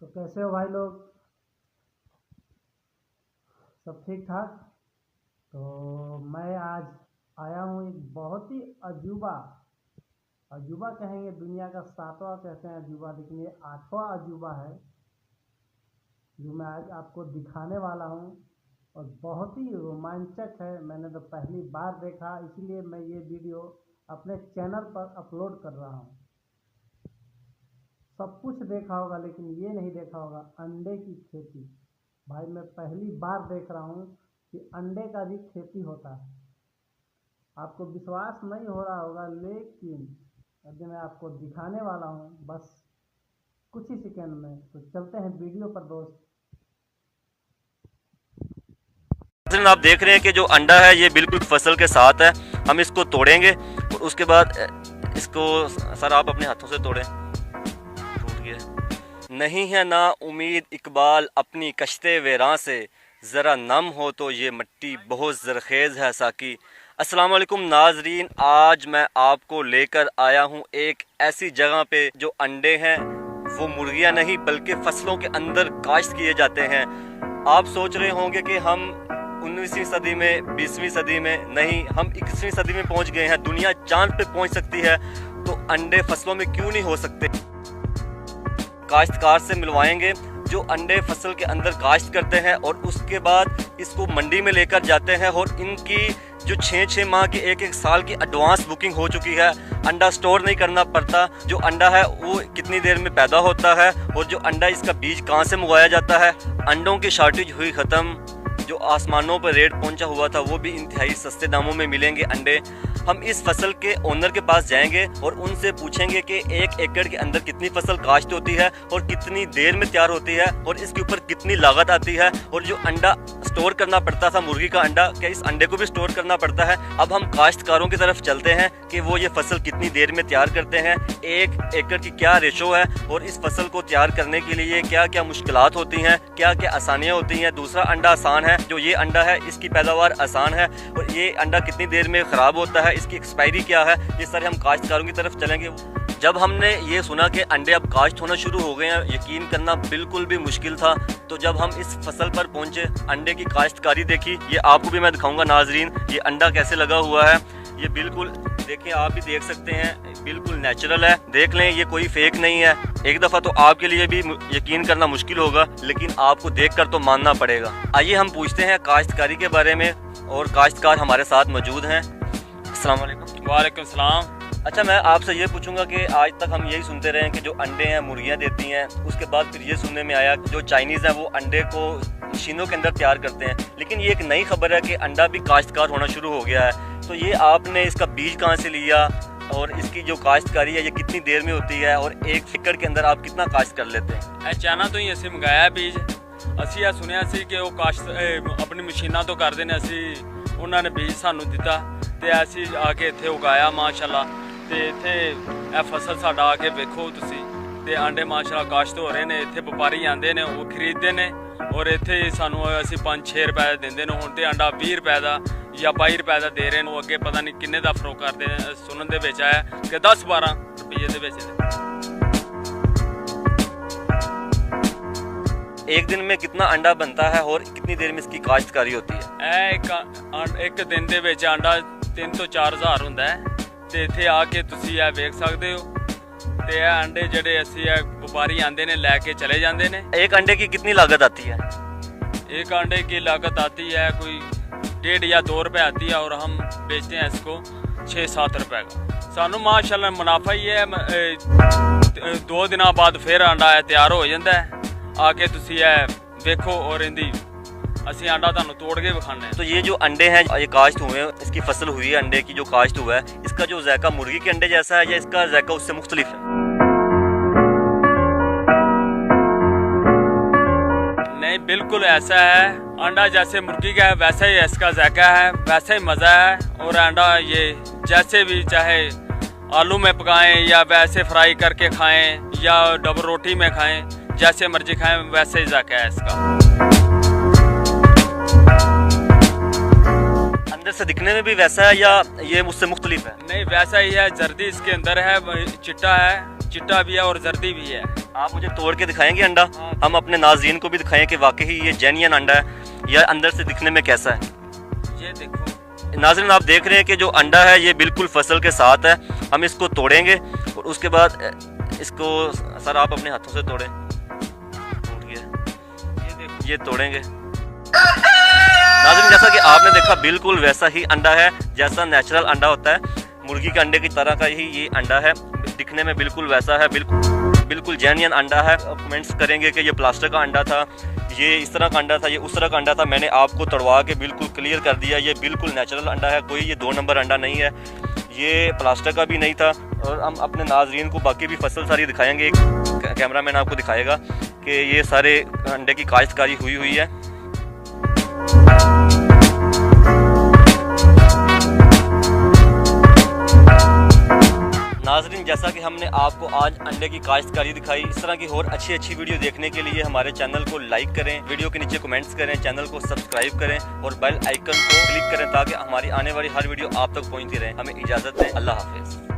तो कैसे हो भाई लोग, सब ठीक ठाक। तो मैं आज आया हूँ एक बहुत ही अजूबा अजूबा कहेंगे, दुनिया का सातवां कहते हैं अजूबा, लेकिन ये आठवां अजूबा है जो मैं आज आपको दिखाने वाला हूँ। और बहुत ही रोमांचक है। मैंने तो पहली बार देखा, इसलिए मैं ये वीडियो अपने चैनल पर अपलोड कर रहा हूँ। सब कुछ देखा होगा लेकिन ये नहीं देखा होगा अंडे की खेती। भाई मैं पहली बार देख रहा हूँ कि अंडे का भी खेती होता है। आपको विश्वास नहीं हो रहा होगा, लेकिन अभी मैं आपको दिखाने वाला हूँ बस कुछ ही सेकंड में। तो चलते हैं वीडियो पर दोस्त। आप देख रहे हैं कि जो अंडा है ये बिल्कुल फसल के साथ है। हम इसको तोड़ेंगे और उसके बाद इसको सर आप अपने हाथों से तोड़ें। टूट गया। नहीं है ना उम्मीद इकबाल अपनी कश्ते वेरां से, ज़रा नम हो तो ये मिट्टी बहुत ज़रखेज़ है साकी। अस्सलाम वालेकुम नाजरीन, आज मैं आपको लेकर आया हूँ एक ऐसी जगह पे जो अंडे हैं वो मुर्गियाँ नहीं बल्कि फसलों के अंदर काश्त किए जाते हैं। आप सोच रहे होंगे कि हम 19वीं सदी में 20वीं सदी में नहीं, हम 21वीं सदी में पहुंच गए हैं। दुनिया चांद पे पहुंच सकती है, तो अंडे फसलों में क्यों नहीं हो सकते। काश्तकार से मिलवाएंगे जो अंडे फसल के अंदर काश्त करते हैं और उसके बाद इसको मंडी में लेकर जाते हैं। और इनकी जो 6-6 माह की 1-1 साल की एडवांस बुकिंग हो चुकी है। अंडा स्टोर नहीं करना पड़ता। जो अंडा है वो कितनी देर में पैदा होता है और जो अंडा इसका बीज कहाँ से मंगवाया जाता है। अंडों की शॉर्टेज हुई ख़त्म। जो आसमानों पर रेट पहुंचा हुआ था वो भी इंतहाई सस्ते दामों में मिलेंगे अंडे। हम इस फसल के ओनर के पास जाएंगे और उनसे पूछेंगे कि 1 एकड़ के अंदर कितनी फसल काश्त होती है और कितनी देर में तैयार होती है और इसके ऊपर कितनी लागत आती है। और जो अंडा स्टोर करना पड़ता था, मुर्गी का अंडा, क्या इस अंडे को भी स्टोर करना पड़ता है। अब हम काश्तकारों की तरफ चलते हैं कि वो ये फसल कितनी देर में तैयार करते हैं, 1 एकड़ की क्या रेशो है और इस फसल को तैयार करने के लिए क्या क्या मुश्किलात होती हैं, क्या क्या आसानियाँ होती हैं। दूसरा अंडा आसान है, जो ये अंडा है इसकी पैदावार आसान है। और ये अंडा कितनी देर में ख़राब होता है, इसकी एक्सपायरी क्या है, ये सारे हम काश्तकारों की तरफ चलेंगे। जब हमने ये सुना कि अंडे अब काश्त होना शुरू हो गए हैं, यकीन करना बिल्कुल भी मुश्किल था। तो जब हम इस फसल पर पहुंचे, अंडे की काश्तकारी देखी, ये आपको भी मैं दिखाऊंगा नाजरीन। ये अंडा कैसे लगा हुआ है, ये बिल्कुल देखिए, आप भी देख सकते हैं, बिल्कुल नेचुरल है। देख लें, ये कोई फेक नहीं है। एक दफ़ा तो आपके लिए भी यकीन करना मुश्किल होगा, लेकिन आपको देखकर तो मानना पड़ेगा। आइए हम पूछते हैं काश्तकारी के बारे में और काश्तकार हमारे साथ मौजूद हैं। अस्सलाम वालेकुम। वालेकुम सलाम। अच्छा, मैं आपसे ये पूछूंगा कि आज तक हम यही सुनते रहे हैं कि जो अंडे हैं मुर्गियाँ देती हैं। उसके बाद फिर ये सुनने में आया कि जो चाइनीज़ हैं वो अंडे को मशीनों के अंदर तैयार करते हैं। लेकिन ये एक नई खबर है कि अंडा भी काश्तकार होना शुरू हो गया है। तो ये आपने इसका बीज कहाँ से लिया और इसकी जो काश्तकारी है ये कितनी देर में होती है और 1 एकड़ के अंदर आप कितना काश्त कर लेते हैं। चाइना तो ही असी मंगाया बीज। असी ये सुनिया सी कि वो काश्त अपनी मशीनां तो करते हैं। असी उन्होंने बीज सानू दिता ते असी आके इत्थे उगाया माशाल्लाह। ते इत्थे ए फसल साडा आके वेखो तुसी ते अंडे माशाल्लाह काश्त हो रहे ने। इत्थे व्यापारी आंदे ने, वो खरीदते ने और इत्थे सानू असी 5-6 रुपए देंदे ने। हुण ते अंडा 20 रुपए का या 22 रुपए का दे रहे हैं। अगे पता नहीं किन्ने का फरोख करते हैं। सुनन दे विच आया कि 10-12 रुपये दे विच। एक दिन में कितना अंडा बनता है और कितनी देर में इसकी काश्तकारी होती है। एक दिन दे विच अंडा 3 ਤੋਂ 4 हज़ार हुंदा है। ते इत्थे आके तुसी ये वेख सकते हो। ते ये अंडे जेडे असी व्यापारी आंदे ने लैके चले जाते हैं। एक अंडे की कितनी लागत आती है। एक अंडे की लागत आती है कोई 1.5 या 2 रुपये आती है और हम बेचते हैं इसको 6-7 रुपए का। सानू माशाल्लाह मुनाफा ही है। 2 दिनों बाद फिर अंडा तैयार हो जाता है। आके तुसी देखो और इंदी असी अंडा तुहानू तोड़ के विखाने। तो ये जो अंडे हैं ये काश्त हुए हैं, इसकी फसल हुई है, अंडे की जो काश्त हुआ है, इसका जो जायका मुर्गी के अंडे जैसा है या इसका जायका उससे मुख्तलिफ है। नहीं, बिल्कुल ऐसा है। अंडा जैसे मुर्गी का है वैसा ही इसका जायका है, वैसा ही मज़ा है। और अंडा ये जैसे भी चाहे आलू में पकाएं या वैसे फ्राई करके खाएं या डबल रोटी में खाएं, जैसे मर्जी खाएं वैसे ही जायका है इसका। अंदर से दिखने में भी वैसा है या ये मुझसे मुख्तलिफ है। नहीं, वैसा ही है। जर्दी इसके अंदर है, चिट्टा है, चिट्टा भी है और जर्दी भी है। आप मुझे तोड़ के दिखाएंगे अंडा? हाँ। हम अपने नाज़रीन को भी दिखाएं कि वाकई ये जेन्युइन अंडा है या अंदर से दिखने में कैसा है। ये देखो नाज़रीन आप देख रहे हैं कि जो अंडा है ये बिल्कुल फसल के साथ है। हम इसको तोड़ेंगे और उसके बाद इसको सर आप अपने हाथों से तोड़ें। ये देखो ये तोड़ेंगे। नाज़रीन जैसा कि आपने देखा बिल्कुल वैसा ही अंडा है जैसा नेचुरल अंडा होता है, मुर्गी के अंडे की तरह का ही ये अंडा है, दिखने में बिल्कुल वैसा है, बिल्कुल जेन्युइन अंडा है। कमेंट्स करेंगे कि ये प्लास्टिक का अंडा था, ये इस तरह का अंडा था, ये उस तरह का अंडा था। मैंने आपको तड़वा के बिल्कुल क्लियर कर दिया, ये बिल्कुल नेचुरल अंडा है, कोई ये 2 नंबर अंडा नहीं है, ये प्लास्टिक का भी नहीं था। और हम अपने नाज़रीन को बाकी भी फसल सारी दिखाएंगे, एक कैमरामैन आपको दिखाएगा कि ये सारे अंडे की काश्तकारी हुई है। नाज़रीन जैसा कि हमने आपको आज अंडे की काश्तकारी दिखाई, इस तरह की और अच्छी वीडियो देखने के लिए हमारे चैनल को लाइक करें, वीडियो के नीचे कमेंट्स करें, चैनल को सब्सक्राइब करें और बेल आइकन को क्लिक करें ताकि हमारी आने वाली हर वीडियो आप तक पहुंचती रहे। हमें इजाज़त दें। अल्लाह हाफिज़।